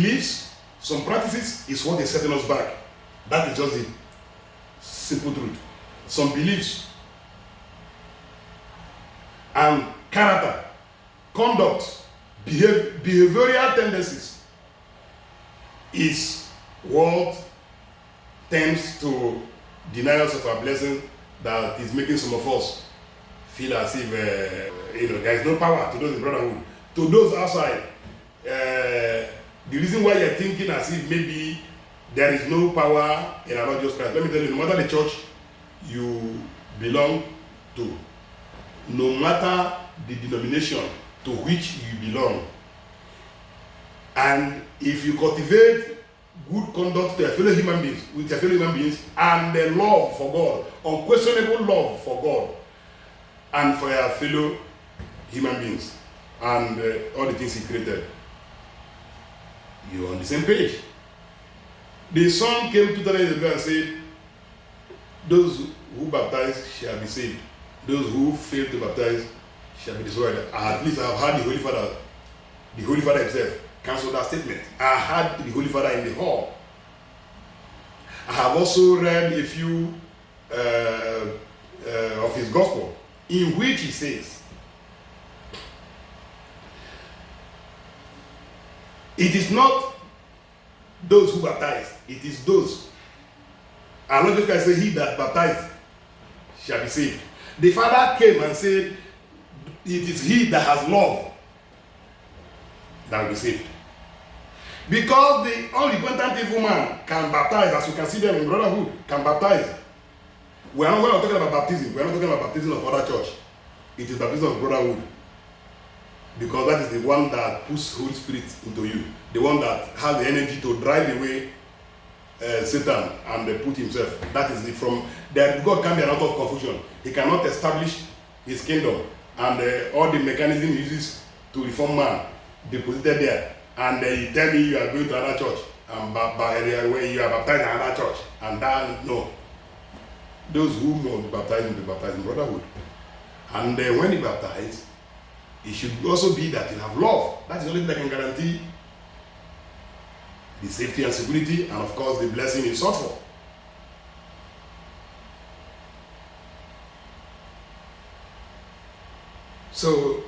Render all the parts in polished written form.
beliefs, some practices is what is setting us back. That is just the simple truth. Some beliefs and character, conduct, behavioral tendencies is what tends to deny us of our blessing, that is making some of us feel as if there is no power to those in brotherhood. To those outside, the reason why you're thinking as if maybe there is no power in our Lord Jesus Christ, let me tell you, no matter the church you belong to, no matter the denomination to which you belong, and if you cultivate good conduct to your fellow human beings, with your fellow human beings, and the love for God, unquestionable love for God, and for your fellow human beings, and all the things He created, you're on the same page. The Son came 2,000 years ago and said, those who baptize shall be saved. Those who fail to baptize shall be destroyed. At least I have heard the Holy Father himself cancel that statement. I heard the Holy Father in the hall. I have also read a few of his gospel, in which he says, it is not those who baptize, it is those. And Lord Jesus Christ said, he that baptizes shall be saved. The Father came and said, it is he that has love that will be saved. Because the unrepentant evil man can baptize, as you can see them in brotherhood, can baptize. We are not talking about baptism. We are not talking about baptism of other church. It is baptism of brotherhood. Because that is the one that puts Holy Spirit into you. The one that has the energy to drive away Satan and put himself. That is from that. God can be an out of confusion. He cannot establish his kingdom, and all the mechanism he uses to reform man deposited there. And you tell me you are going to another church, and where you are baptized in another church, and that, no. Those who want to baptize will be baptized in brotherhood. And when you baptize, it should also be that you have love. That is the only thing that can guarantee the safety and security, and of course the blessing you sought for. So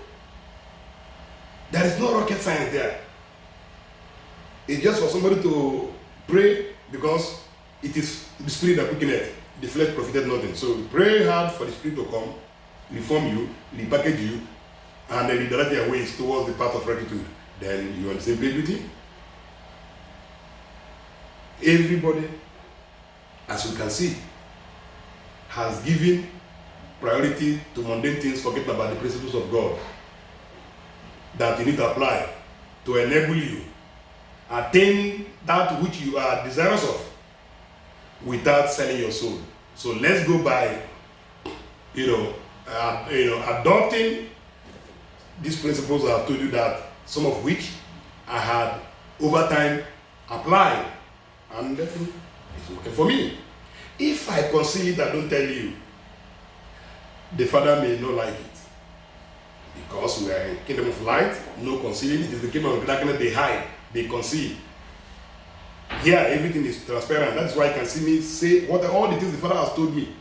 there is no rocket science there. It's just for somebody to pray, because it is the Spirit that quickeneth, the flesh profited nothing. So pray hard for the Spirit to come, reform you, repackage you, and then redirect your ways towards the path of rectitude. Then you are on the same page with Him. Everybody, as you can see, has given priority to mundane things, forgetting about the principles of God that you need to apply to enable you attain that which you are desirous of without selling your soul. So let's go by, adopting these principles. I have told you that some of which I had over time applied, and it's okay for me. If I conceal it, I don't tell you, the Father may not like it, because we are in the kingdom of light, no concealing. It is the kingdom of darkness, they hide, they conceal. Here, everything is transparent. That's why you can see me say all the things the Father has told me.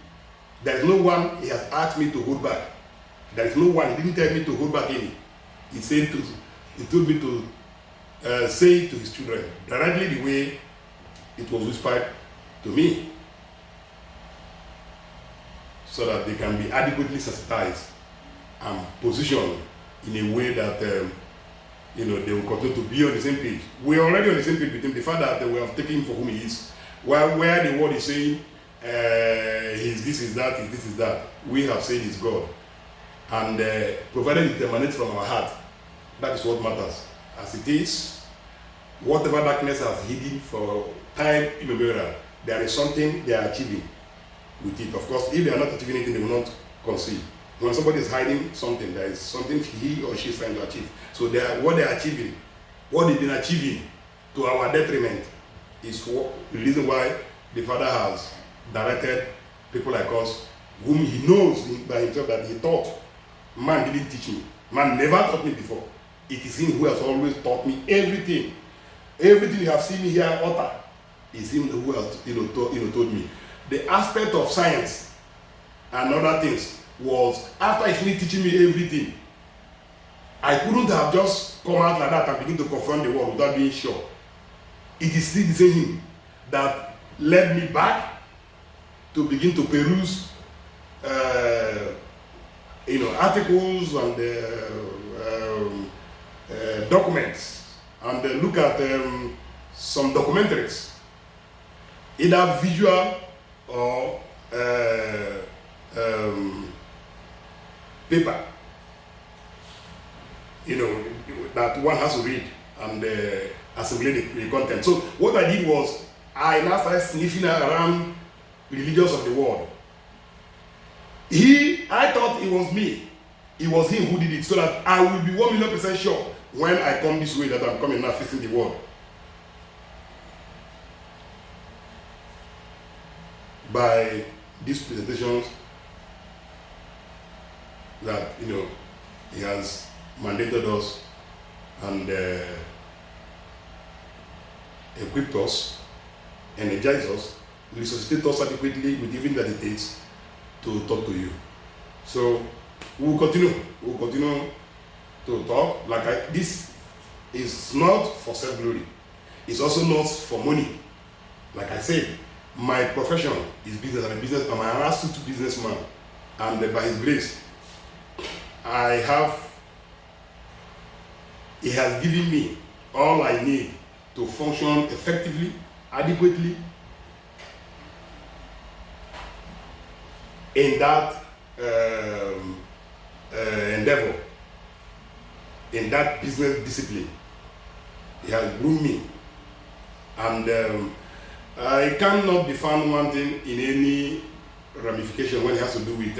There is no one He has asked me to hold back. There is no one He didn't tell me to hold back any. He told me to say it to His children directly, the way it was whispered to me, so that they can be adequately sensitized and positioned in a way that they will continue to be on the same page. We are already on the same page with Him. The fact that we have taken Him for whom He is, where the word is saying He's this, is that, this is that, we have said He's God. And provided it emanates from our heart, that is what matters. As it is, whatever darkness has hidden for time immemorial, there is something they are achieving with it. Of course, if they are not achieving anything, they will not concede. When somebody is hiding something, there is something he or she is trying to achieve. So what they are achieving, what they've been achieving to our detriment, is the reason why the Father has directed people like us, whom He knows by Himself that He taught. Man didn't teach me. Man never taught me before. It is Him who has always taught me everything. Everything you have seen me here utter is him who has told me. The aspect of science and other things was after he finished teaching me everything. I couldn't have just come out like that and begin to confront the world without being sure. It is still the same him that led me back to begin to peruse articles and documents and look at some documentaries, either visual or paper, that one has to read and assimilate the content. So what I did was I now started sniffing around religions of the world. I thought it was me. It was him who did it, so that I will be 1,000,000% sure when I come this way that I'm coming now facing the world. By these presentations that he has mandated us and equipped us, energized us, resuscitate us adequately with everything that it takes to talk to you. So we'll continue to talk. This is not for self-glory. It's also not for money. Like I said, my profession is business. I'm an astute businessman, and by His grace, He has given me all I need to function effectively, adequately in that endeavor, in that business discipline. He has groomed me, and I cannot be found wanting in any ramification when it has to do with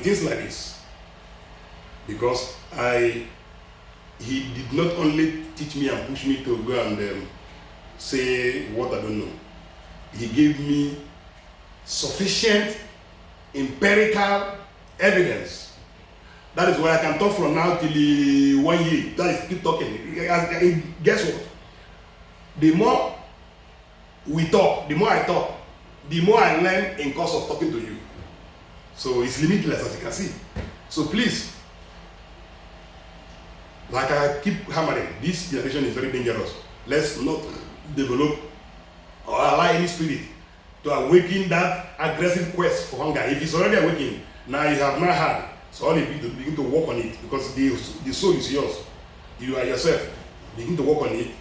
things like this, because he did not only teach me and push me to go and say what I don't know. He gave me sufficient empirical evidence. That is why I can talk from now till 1 year. That is, keep talking. Guess what? The more we talk, the more I talk, the more I learn in course of talking to you. So it's limitless, as you can see. So please, like I keep hammering, this generation is very dangerous. Let's not develop or allow any spirit to awaken that aggressive quest for hunger. If it's already awakened, now you have not had, so all you need to begin to work on it, because the soul is yours. You are yourself. Begin to work on it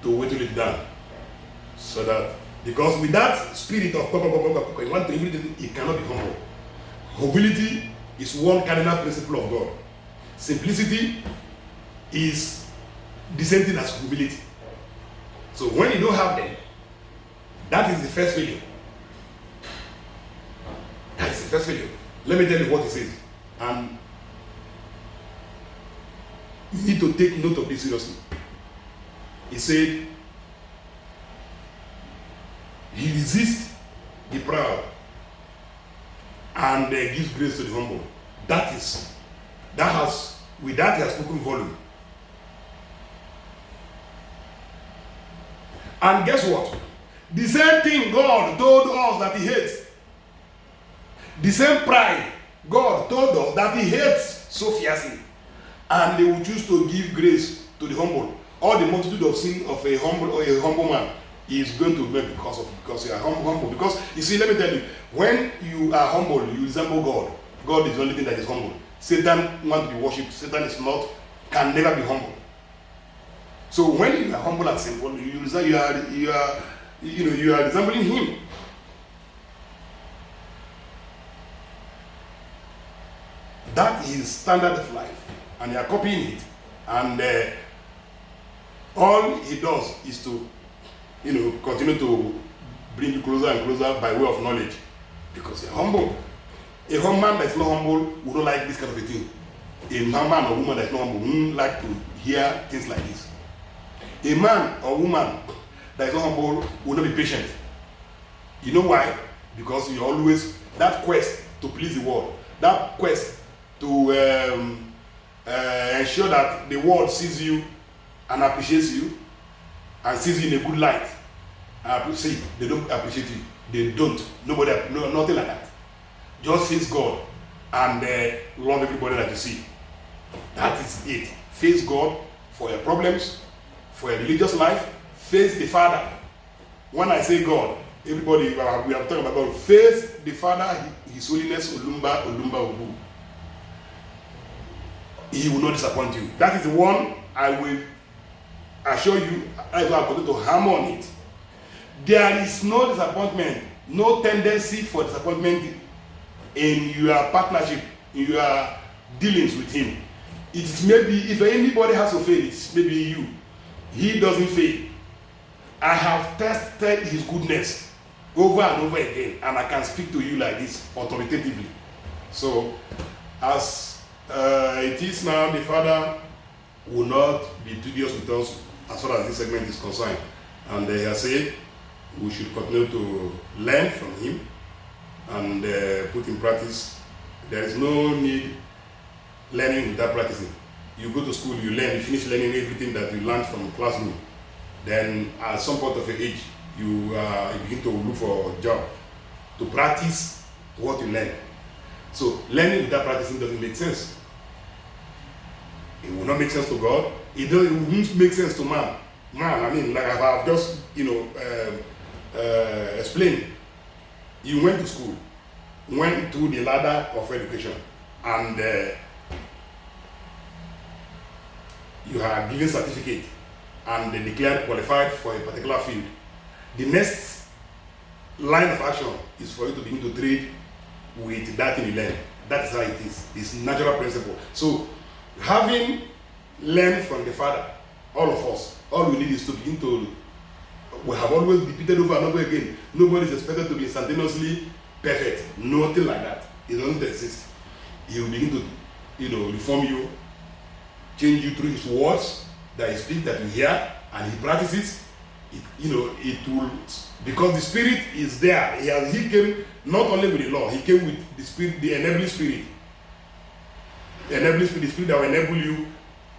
to whittle it down. So that, because with that spirit of you want to everything, it cannot be humble. Humility is one cardinal principle of God. Simplicity is the same thing as humility. So when you don't have them, that is the first failure. That is the first failure. Let me tell you what he says. And you need to take note of this seriously. He said, he resists the proud and gives grace to the humble. With that he has spoken volume. And guess what? The same thing God told us that he hates. The same pride God told us that he hates so fiercely. And they will choose to give grace to the humble. All the multitude of sin of a humble man is going to make because you are humble. Because you see, let me tell you, when you are humble, you resemble God. God is the only thing that is humble. Satan wants to be worshipped. Satan is not, can never be humble. So when you are humble and simple, you are resembling him. That is standard of life, and you are copying it. And all he does is to, continue to bring you closer and closer by way of knowledge, because you're humble. A humble man that is not humble would not like this kind of a thing. A man or woman that is not humble wouldn't like to hear things like this. A man or woman that is not humble will not be patient. You know why? Because you always, that quest to please the world, that quest to ensure that the world sees you and appreciates you, and sees you in a good light, see, they don't appreciate you. They don't. Nobody, no, nothing like that. Just face God and love everybody that you see. That is it. Face God for your problems, for your religious life. Face the Father. When I say God, everybody, we are talking about God. Face the Father, His Holiness, Olumba, Ubu. He will not disappoint you. That is the one I will assure you. I will continue to hammer on it. There is no disappointment, no tendency for disappointment in your partnership, in your dealings with Him. It is maybe, if anybody has to fail, it's maybe you. He doesn't fail. I have tested His goodness over and over again, and I can speak to you like this authoritatively. So, as it is now, the Father will not be tedious with us as far as this segment is concerned. And He has said we should continue to learn from Him and put in practice. There is no need learning without practicing. You go to school, you learn, you finish learning everything that you learned from the classroom. Then at some point of age, you begin to look for a job to practice what you learn. So learning without practicing doesn't make sense. It will not make sense to God. It won't make sense to man. Man, I mean, like I've just, explained. You went to school, went through the ladder of education, and you are given certificate, and they declared qualified for a particular field. The next line of action is for you to begin to trade with that thing you learn. That is how it is. It's natural principle. So, having learned from the Father, all of us, all we need is to begin to, we have always repeated over and over again, nobody is expected to be instantaneously perfect. Nothing like that. It doesn't exist. He will begin to, reform you, change you through His words that He speaks, that you hear, and He practices. It will, because the Spirit is there. He came not only with the law, He came with the Spirit, the enabling Spirit. The enabling Spirit, the Spirit that will enable you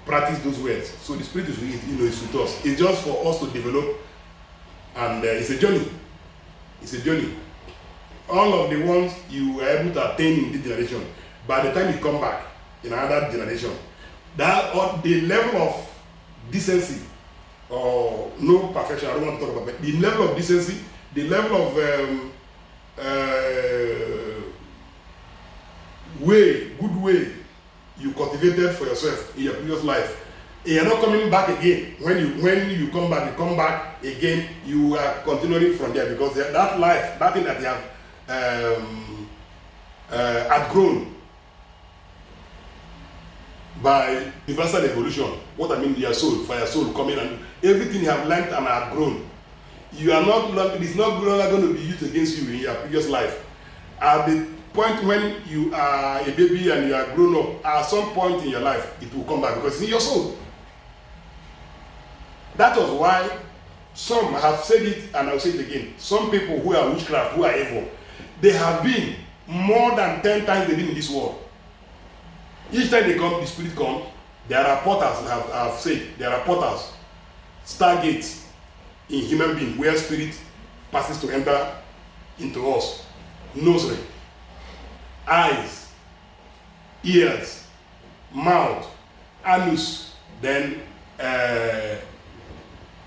practice those words. So the Spirit is with us. It's just for us to develop, and it's a journey. It's a journey. All of the ones you were able to attain in this generation, by the time you come back in another generation, that or the level of decency or no perfection, I don't want to talk about, but the level of decency, the level of good way you cultivated for yourself in your previous life, and you're not coming back again. When you come back again, you are continuing from there, because that life, that thing that you have outgrown by universal evolution. What I mean, your soul, for your soul coming, and everything you have learned and outgrown, you are not. It is not going to be used against you in your previous life. At the point when you are a baby and you are grown up, at some point in your life, it will come back because it's in your soul. That was why some have said it, and I'll say it again. Some people who are witchcraft, who are evil, they have been more than 10 times they've been in this world. Each time they come, the Spirit comes. There are portals, I have said, there are portals, stargates in human being where Spirit passes to enter into us. Nose, eyes, ears, mouth, anus, then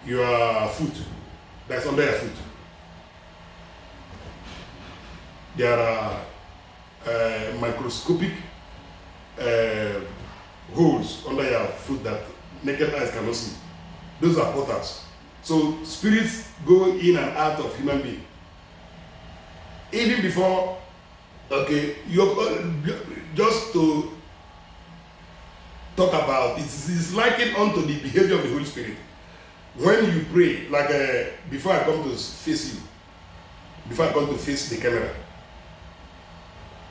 your foot, that's under your foot. There are microscopic holes under your foot that naked eyes cannot see. Those are portals. So spirits go in and out of human being. Even before, okay, just to talk about, it's likened onto the behavior of the Holy Spirit. When you pray, like before I come to face you, before I come to face the camera,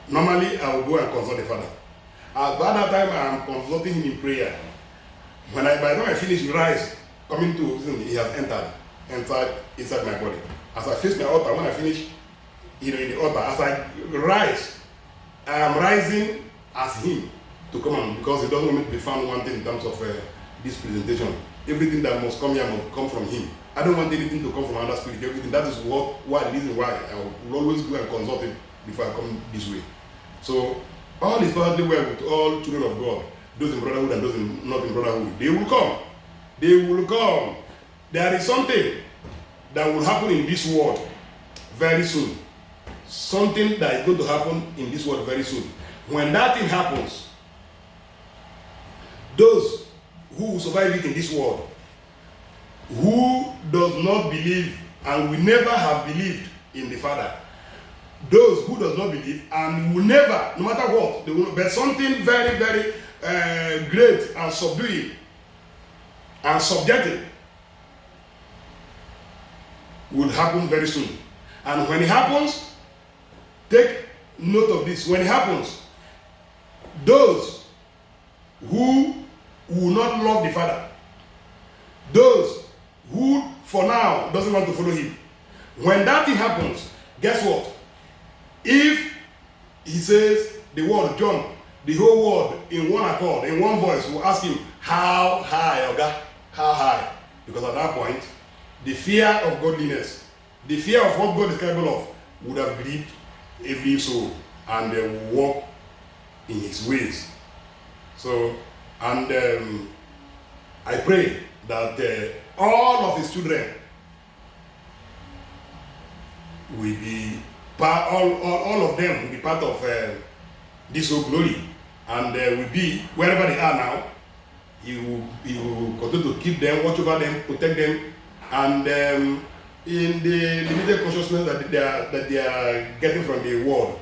normally I will go and consult the Father. By that time I am consulting Him in prayer. By the time I finish, He rise, coming to, He has entered inside my body. As I face my altar, when I finish, in the altar, as I rise, I am rising as Him to come on, because He doesn't want me to be found wanting in terms of this presentation. everything that must come here must come from him. I don't want anything to come from another spirit. Everything. That is why the reason why I will always go and consult him before I come this way. So all is perfectly well with all children of God, those in brotherhood and those not in brotherhood. They will come. They will come. There is something that will happen in this world very soon. Something that is going to happen in this world very soon. When that thing happens, those who will survive it in this world, who does not believe and will never have believed in the Father, those who does not believe and will never, no matter what, they will, but something very, very great and subduing and subjective will happen very soon. And when it happens, take note of this. When it happens, those who will not love the Father, those who for now doesn't want to follow him, when that thing happens, guess what? If he says the word John, the whole world in one accord, in one voice, will ask him, how high, Oga? How high? Because at that point, the fear of godliness, the fear of what God is capable of, would have gripped every soul, and they will walk in his ways. So, and I pray that all of his children will be part, all of them will be part of this whole glory, and will be wherever they are now. He will continue to keep them, watch over them, protect them, and in the limited consciousness that they are getting from the world,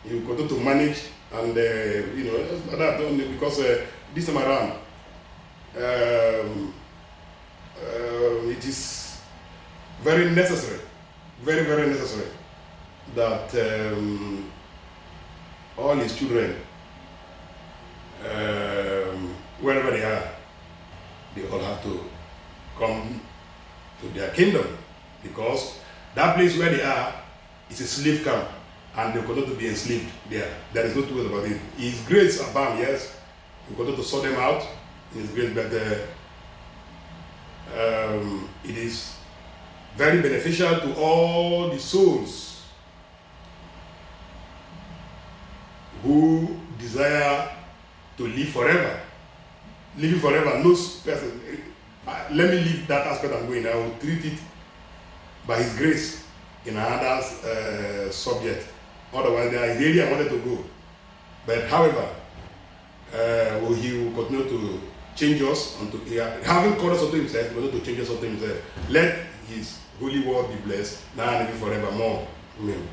he will continue to manage, and that because this time around, it is very necessary, very, very necessary that all his children, wherever they are, they all have to come to their kingdom, because that place where they are is a slave camp, and they continue to be enslaved there. There is no two ways about it. His grace abound, yes. We continue to sort them out in his grace, but it is very beneficial to all the souls who desire to live forever. Living forever, no person. Let me leave that aspect and go in. I will treat it by his grace in another subject. Otherwise, there is area I wanted to go. But however, he will continue to change us unto having called us unto himself, he will continue to change us unto himself. Let his holy word be blessed now and even forevermore. Amen.